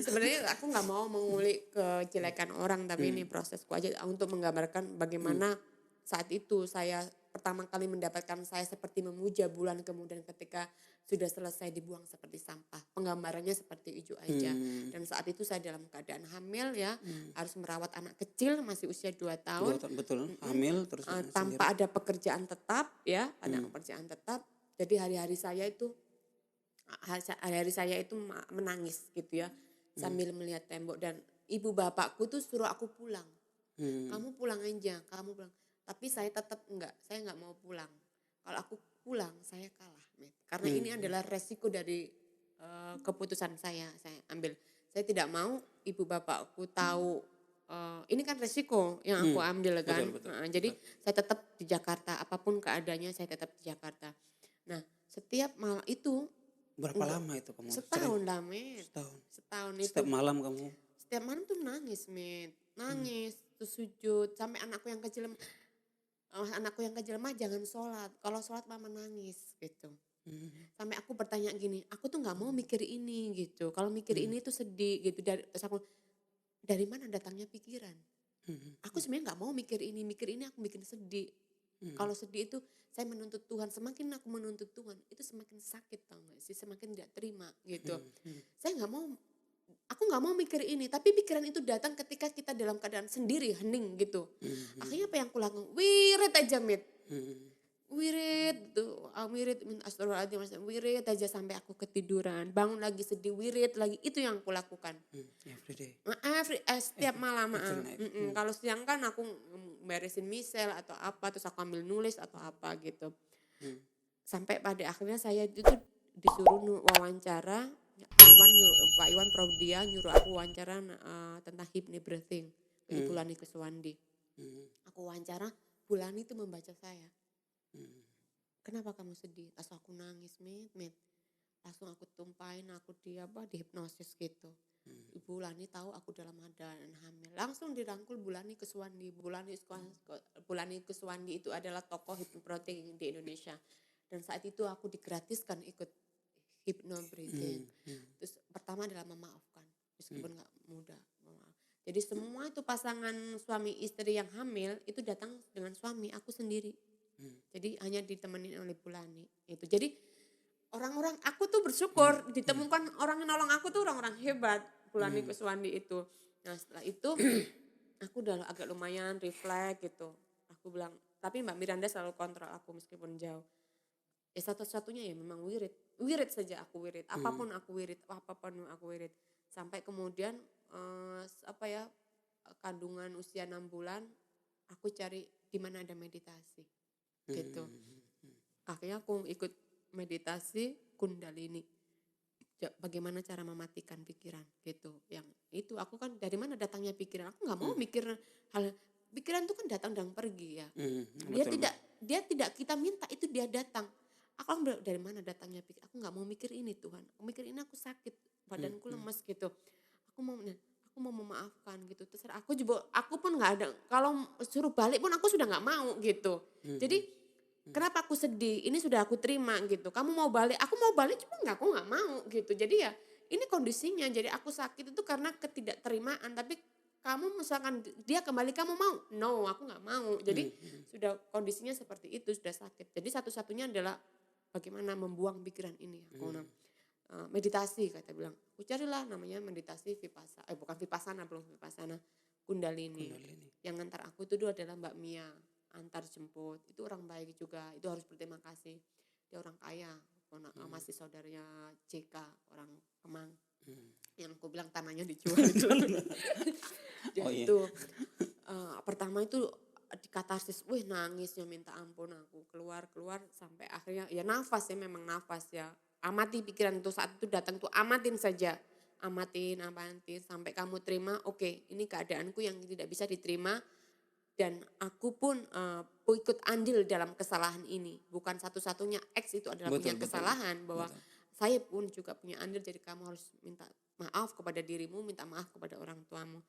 Sebenarnya aku nggak mau mengulik kejelekan orang, tapi ini prosesku aja untuk menggambarkan bagaimana saat itu saya pertama kali mendapatkan saya seperti memuja bulan, kemudian ketika sudah selesai dibuang seperti sampah. Penggambarannya seperti itu aja. Dan saat itu saya dalam keadaan hamil ya, harus merawat anak kecil masih usia 2 tahun. Betul, hamil terus tanpa ada pekerjaan tetap ya, ada pekerjaan tetap. Jadi hari-hari saya itu menangis gitu ya, sambil melihat tembok, dan ibu bapakku tuh suruh aku pulang. Kamu pulang aja, kamu pulang. Tapi saya tetap saya nggak mau pulang. Kalau aku pulang saya kalah, karena ini adalah resiko dari keputusan saya ambil. Saya tidak mau ibu bapakku tahu. Ini kan resiko yang aku ambil kan. Betul. Jadi saya tetap di Jakarta, apapun keadaannya saya tetap di Jakarta. Nah, setiap malam itu berapa lama itu kamu? Setahun lah, Setahun itu. Setiap malam kamu? Setiap malam tuh nangis, nangis, terus sujud sampai anakku yang kecil mah jangan sholat. Kalau sholat mama nangis gitu. Sampai aku bertanya gini, aku tuh nggak mau mikir ini gitu. Kalau mikir ini tuh sedih gitu. Terus aku, dari mana datangnya pikiran? Aku sebenarnya nggak mau mikir ini aku bikin sedih. Kalau sedih itu saya menuntut Tuhan, semakin aku menuntut Tuhan itu semakin sakit, tau gak sih, semakin tidak terima gitu. Saya nggak mau, aku nggak mau mikir ini, tapi pikiran itu datang ketika kita dalam keadaan sendiri, hening gitu. Akhirnya apa yang aku lakukan? Wirid aja, Mit. Wirid tuh, wirid, astagfirullahaladzim, wirid aja sampai aku ketiduran. Bangun lagi sedih, wirid lagi, itu yang aku lakukan. Every day. Setiap malam. every night. Kalau siang kan aku beresin misel atau apa, terus aku ambil nulis atau apa gitu. Sampai pada akhirnya saya itu disuruh wawancara, Pak Iwan Praudia nyuruh aku wawancara tentang hypnobirthing ke Ibu Lani Kuswandi. Aku wawancara, Bu Lani itu membaca saya. Kenapa kamu sedih? Langsung aku nangis, Mit. Langsung aku tumpahin, aku dihipnosis gitu. Ibu Lani tahu aku dalam keadaan hamil. Langsung dirangkul Bu Lani Kuswandi. Bu Lani Kuswandi itu adalah tokoh hypnobirthing di Indonesia. Dan saat itu aku digratiskan ikut hypnobirthing. Terus pertama adalah memaafkan, meskipun gak mudah. Jadi semua itu pasangan suami istri yang hamil itu datang dengan suami, aku sendiri. Jadi hanya ditemenin oleh Bu Lani. Itu. Jadi orang-orang, aku tuh bersyukur ditemukan orang yang nolong aku tuh orang-orang hebat. Bu Lani Kuswandi itu. Nah setelah itu aku udah agak lumayan refleks gitu. Aku bilang, tapi Mbak Miranda selalu kontrol aku meskipun jauh. Ya satu-satunya ya memang wirid. Wirid saja aku wirid. Apapun aku wirid. Sampai kemudian kandungan usia 6 bulan aku cari di mana ada meditasi. Gitu. Akhirnya aku ikut meditasi Kundalini. Bagaimana cara mematikan pikiran gitu. Yang itu aku kan dari mana datangnya pikiran? Aku nggak mau mikir hal, pikiran itu kan datang dan pergi ya. Dia tidak kita minta, itu dia datang. Aku bilang dari mana datangnya pikiran? Aku nggak mau mikir ini Tuhan. Aku mikir ini aku sakit, badanku lemas gitu. Aku mau memaafkan gitu. Terserah aku pun nggak ada. Kalau suruh balik pun aku sudah nggak mau gitu. Jadi kenapa aku sedih? Ini sudah aku terima gitu. Kamu mau balik? Aku mau balik cuma aku nggak mau gitu. Jadi ya ini kondisinya. Jadi aku sakit itu karena ketidakterimaan. Tapi kamu misalkan dia kembali kamu mau? No, aku nggak mau. Jadi sudah kondisinya seperti itu, sudah sakit. Jadi satu-satunya adalah bagaimana membuang pikiran ini. Meditasi kata bilang. Aku carilah namanya meditasi Vipassana, Kundalini. Yang ngantar aku itu dulu adalah Mbak Mia. Antar jemput, itu orang baik juga, itu harus berterima kasih. Dia orang kaya, masih saudaranya JK, orang Kemang. Yang aku bilang tanahnya dijual itu. Pertama itu di katarsis, nangisnya minta ampun aku, keluar sampai akhirnya ya nafas ya, memang nafas ya. Amati pikiran itu saat itu datang tuh, amatin saja. Amatin sampai kamu terima, oke, ini keadaanku yang tidak bisa diterima. Dan aku pun ikut andil dalam kesalahan ini. Bukan satu-satunya, X itu adalah punya kesalahan. Bahwa saya pun juga punya andil, jadi kamu harus minta maaf kepada dirimu, minta maaf kepada orang tuamu.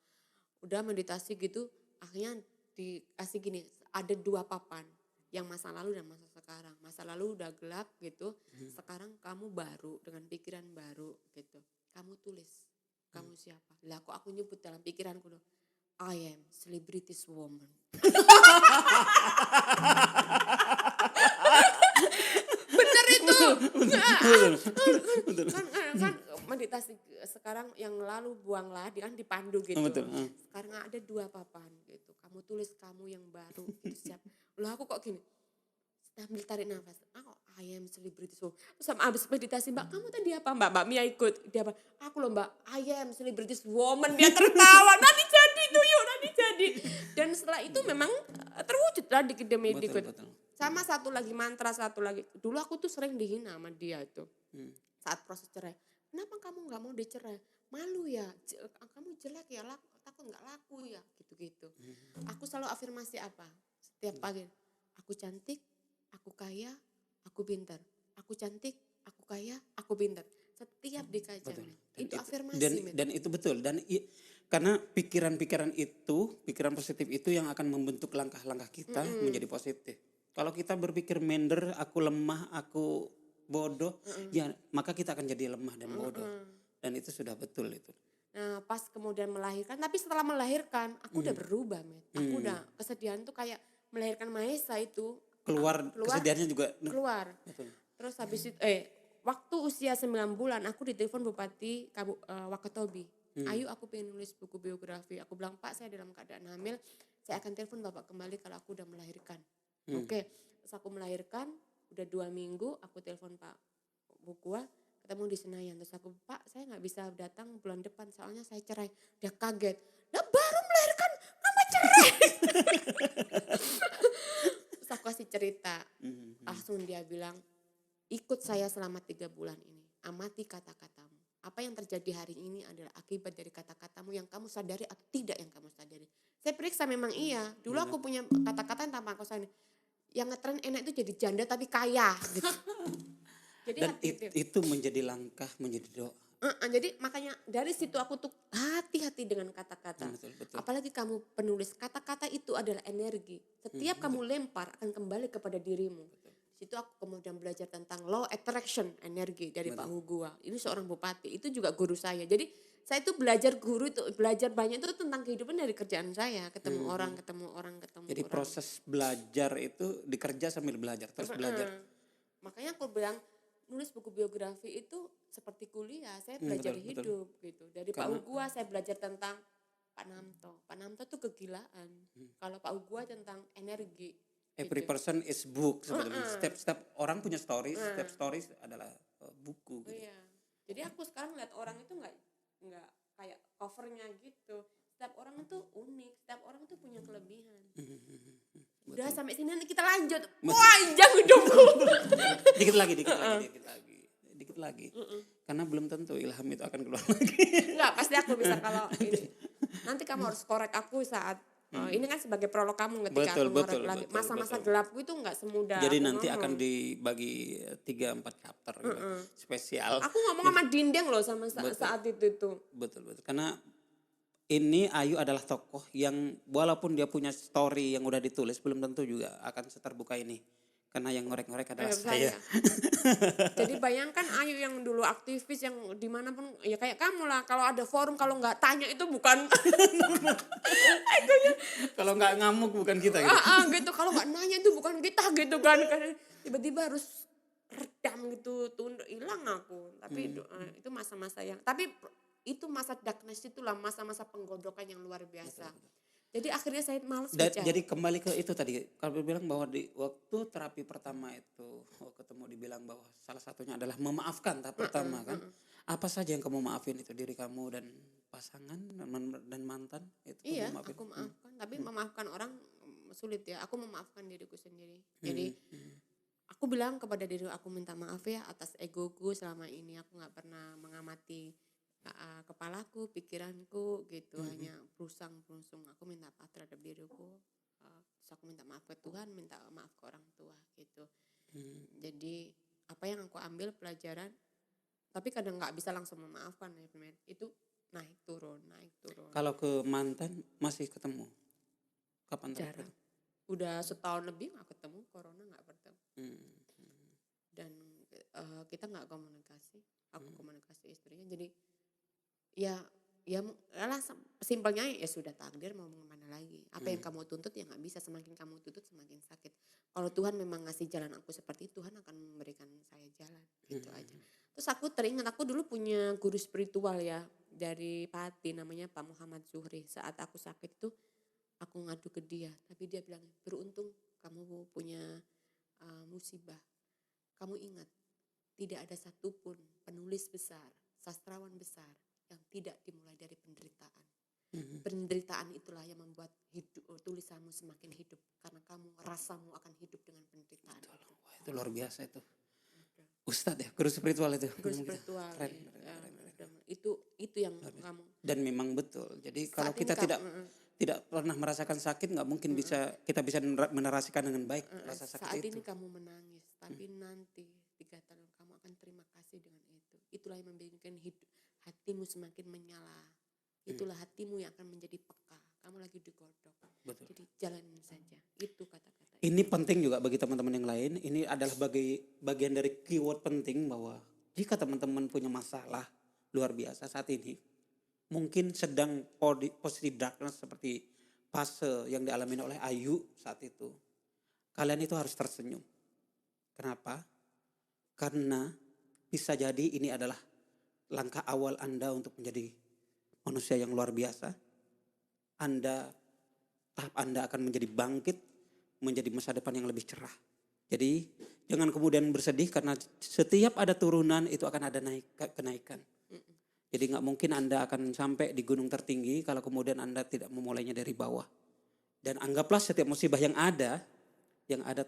Udah meditasi gitu, akhirnya dikasih gini, ada 2 papan. Yang masa lalu dan masa sekarang. Masa lalu udah gelap gitu, sekarang kamu baru, dengan pikiran baru gitu. Kamu tulis, kamu siapa? Lah kok aku nyebut dalam pikiranku loh. I am celebrities woman. Bener itu. Kan meditasi sekarang yang lalu buanglah, dia kan dipandu gitu. Sekarang ada 2 papan gitu. Kamu tulis kamu yang baru gitu, siap. Loh aku kok gini. Sambil tarik nafas. I am celebrities woman. Terus sama abis meditasi, Mbak kamu tadi apa? Mbak Mia ikut. Dia apa? Aku loh Mbak, I am celebrities woman. Dia tertawa. Nanti jadi tuh yuk, nanti jadi. Dan setelah itu memang terwujud lah dikit demi dikit. Sama satu lagi mantra, satu lagi. Dulu aku tuh sering dihina sama dia itu. Saat proses cerai. Kenapa kamu gak mau dicerai? Malu ya? Kamu jelek ya? Takut gak laku ya? Gitu-gitu. Aku selalu afirmasi apa? Setiap pagi. Aku cantik, aku kaya, aku pintar. Aku cantik, aku kaya, aku pintar. Setiap di kaca. Itu afirmasi. Dan itu betul. Dan karena pikiran-pikiran itu, pikiran positif itu yang akan membentuk langkah-langkah kita menjadi positif. Kalau kita berpikir minder, aku lemah, aku bodoh, ya maka kita akan jadi lemah dan bodoh. Dan itu sudah betul itu. Nah pas kemudian melahirkan, tapi setelah melahirkan aku udah berubah, Met. Aku udah kesedihan tuh kayak melahirkan Mahesa itu. Keluar kesedihannya juga. Keluar. Betul. Terus habis itu, waktu usia 9 bulan aku ditelepon Bupati Wakatobi. Ayu aku pengen nulis buku biografi. Aku bilang, Pak saya dalam keadaan hamil, saya akan telepon Bapak kembali kalau aku udah melahirkan. Oke, terus aku melahirkan, udah 2 minggu aku telepon Pak Bukua, ketemu di Senayan. Terus aku, Pak saya gak bisa datang bulan depan soalnya saya cerai. Dia kaget, nah baru melahirkan ngapa cerai? Terus aku kasih cerita, langsung dia bilang, ikut saya selama 3 bulan ini, amati kata-katamu. Apa yang terjadi hari ini adalah akibat dari kata-katamu yang kamu sadari atau tidak yang kamu sadari. Saya periksa memang iya, dulu aku punya kata-kata yang tanpa aku sadari. Yang ngetren enak itu jadi janda tapi kaya gitu. Jadi Dan itu menjadi langkah, menjadi doa. jadi makanya dari situ aku tuh hati-hati dengan kata-kata. Betul. Apalagi kamu penulis, kata-kata itu adalah energi. Setiap kamu lempar akan kembali kepada dirimu. Situ aku kemudian belajar tentang law attraction energi dari Pak Hugua. Ini seorang bupati, itu juga guru saya. Jadi saya itu belajar banyak itu tentang kehidupan dari kerjaan saya, ketemu orang. Jadi proses belajar itu dikerja sambil belajar, terus belajar. Makanya aku bilang nulis buku biografi itu seperti kuliah, saya belajar hidup gitu. Dari Pak Hugua saya belajar tentang Pak Namto. Pak Namto tuh kegilaan. Kalau Pak Hugua tentang energi. Every person is book sebetulnya. Setiap orang punya stories, setiap stories adalah buku gitu. Iya. Jadi aku sekarang lihat orang itu nggak kayak covernya gitu. Setiap orang itu unik, setiap orang itu punya kelebihan. Udah sampai sini nanti kita lanjut. Panjang hidupku. Dikit lagi. Karena belum tentu ilham itu akan keluar lagi. Enggak, pasti aku bisa kalau ini. Nanti kamu harus korek aku saat ini kan sebagai prolog kamu ketika aku ngorek lagi. Masa-masa gelapku itu enggak semudah. Jadi nanti akan dibagi 3-4 chapter gitu. Spesial. Aku ngomong sama Dinding loh sama saat itu. Betul. Karena ini Ayu adalah tokoh yang walaupun dia punya story yang udah ditulis belum tentu juga akan seterbuka ini. Karena yang ngorek-ngorek adalah saya. Jadi bayangkan Ayu yang dulu aktivis yang dimanapun ya kayak kamu lah. Kalau ada forum kalau nggak tanya itu bukan. Kalau nggak ngamuk bukan kita gitu. Gitu. Kalau nggak nanya itu bukan kita gitu kan. Tiba-tiba harus redam gitu, tunduk hilang aku. Tapi itu masa-masa yang. Tapi itu masa darkness itulah masa-masa penggodokan yang luar biasa. Betul. Jadi akhirnya saya malas bicara. Jadi kembali ke itu tadi, kalau bilang bahwa di waktu terapi pertama itu ketemu dibilang bahwa salah satunya adalah memaafkan tahap pertama kan. Apa saja yang kamu maafin itu diri kamu dan pasangan dan mantan itu? Iya, aku maafkan. Tapi memaafkan orang sulit ya. Aku memaafkan diriku sendiri. Jadi aku bilang kepada diri aku minta maaf ya atas egoku selama ini aku nggak pernah mengamati kepalaku, pikiranku gitu, hanya berusang-berusung. Aku minta maaf terhadap diriku, terus aku minta maaf ke Tuhan, minta maaf ke orang tua gitu. Jadi apa yang aku ambil pelajaran, tapi kadang nggak bisa langsung memaafkan ya, itu naik turun. Kalau ke mantan masih ketemu? Kapan terakhir? Jarang. Udah setahun lebih nggak ketemu, corona nggak bertemu. Dan kita nggak komunikasi, aku komunikasi istrinya, jadi ya lah simpelnya ya sudah takdir mau kemana lagi. Apa yang kamu tuntut ya nggak bisa, semakin kamu tuntut semakin sakit. Kalau Tuhan memang ngasih jalan aku seperti itu, Tuhan akan memberikan saya jalan gitu aja. Terus aku teringat aku dulu punya guru spiritual ya dari Pati namanya Pak Muhammad Zuhri. Saat aku sakit itu aku ngadu ke dia, tapi dia bilang beruntung kamu punya musibah. Kamu ingat tidak ada satupun penulis besar, sastrawan besar yang tidak dimulai dari penderitaan. Penderitaan itulah yang membuat tulisanmu semakin hidup. Karena kamu rasamu akan hidup dengan penderitaan. Itu luar biasa itu. Ustadz ya, guru spiritual itu. Guru spiritual. Keren. Itu yang kamu. Dan memang betul. Jadi kalau kita tidak pernah merasakan sakit, nggak mungkin kita bisa menerasikan dengan baik rasa sakit saat itu. Saat ini kamu menangis, tapi nanti 3 tahun kamu akan terima kasih dengan itu. Itulah yang membikin hatimu semakin menyala. Itulah hatimu yang akan menjadi peka. Kamu lagi digodok. Betul. Jadi jalanin saja. Itu kata-kata ini penting juga bagi teman-teman yang lain. Ini adalah bagian dari keyword penting bahwa jika teman-teman punya masalah luar biasa saat ini, mungkin sedang posisi darkness seperti fase yang dialami oleh Ayu saat itu. Kalian itu harus tersenyum. Kenapa? Karena bisa jadi ini adalah langkah awal Anda untuk menjadi manusia yang luar biasa. Tahap Anda akan menjadi bangkit, menjadi masa depan yang lebih cerah. Jadi jangan kemudian bersedih karena setiap ada turunan itu akan ada kenaikan. Jadi gak mungkin Anda akan sampai di gunung tertinggi kalau kemudian Anda tidak memulainya dari bawah. Dan anggaplah setiap musibah yang ada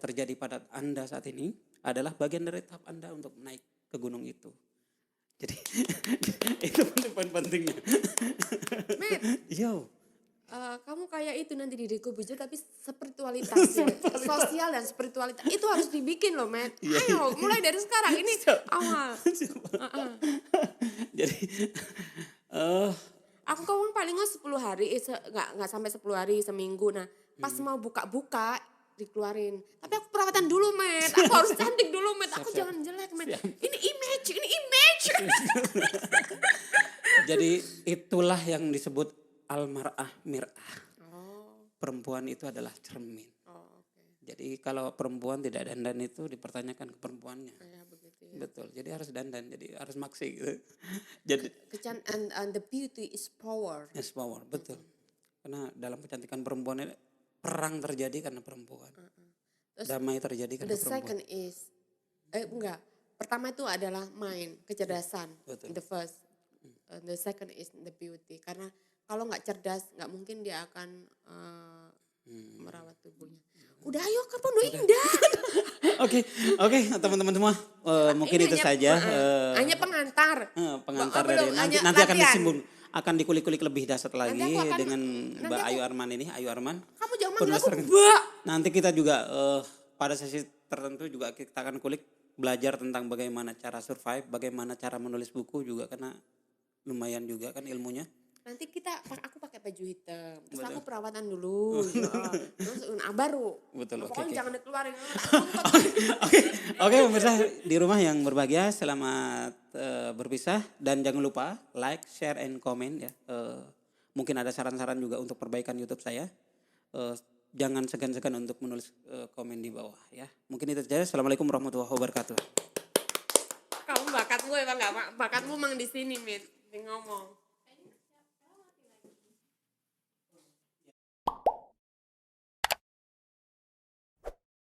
terjadi pada Anda saat ini adalah bagian dari tahap Anda untuk naik ke gunung itu. Jadi itu pentingnya. Matt, Yo. kamu kayak itu nanti di Dekobujur tapi spiritualitasnya, sosial dan spiritualitas itu harus dibikin loh, Matt. Ayo, mulai dari sekarang ini awal. Jadi Aku ngomong paling 10 hari, nggak sampai 10 hari, seminggu. Nah, pas mau buka-buka dikeluarin. Tapi aku perawatan dulu, Matt. Aku harus cantik dulu, Matt. Aku jangan jelek, Matt. Ini image. jadi itulah yang disebut al-mar'ah mir'ah. Oh, Perempuan itu adalah cermin. oke. Jadi kalau perempuan tidak dandan itu dipertanyakan ke perempuannya. Ya, begitu ya. Betul. Jadi harus dandan, jadi harus maksi gitu. Jadi And the beauty is power. yes, power, betul. Karena dalam kecantikan perempuan ini perang terjadi karena perempuan. Terus Damai terjadi karena the perempuan. second is, enggak. Pertama itu adalah mind, kecerdasan. Betul. The first. The second is the beauty. Karena kalau nggak cerdas, nggak mungkin dia akan merawat tubuhnya. Udah ayo kapan udah indah. Oke, teman-teman semua, mungkin Ini itu hanya- saja. hanya pengantar. Pengantar Belum, dari hanya nanti akan latihan. akan dikulik-kulik lebih dasar lagi Nanti aku akan- dengan nanti Mbak aku- Ayu Arman ini, Ayu Arman. Kamu jangan manggil aku Penulis Mbak. Nanti kita juga pada sesi tertentu juga kita akan kulik belajar tentang bagaimana cara survive, bagaimana cara menulis buku juga karena lumayan juga kan ilmunya. Nanti aku pakai baju hitam. Terus Betul. aku perawatan dulu. Terus baru. Betul, oke, Pokoknya oke. jangan dikeluarin. Oke, pemirsa di rumah yang berbahagia, selamat berpisah dan jangan lupa like, share, and comment ya. Mungkin ada saran-saran juga untuk perbaikan YouTube saya. Jangan segan-segan untuk menulis komen di bawah ya. Mungkin itu saja. Assalamualaikum warahmatullahi wabarakatuh. Kamu bakatmu emang nggak bakatmu emang di sini, Mit. Di ngomong.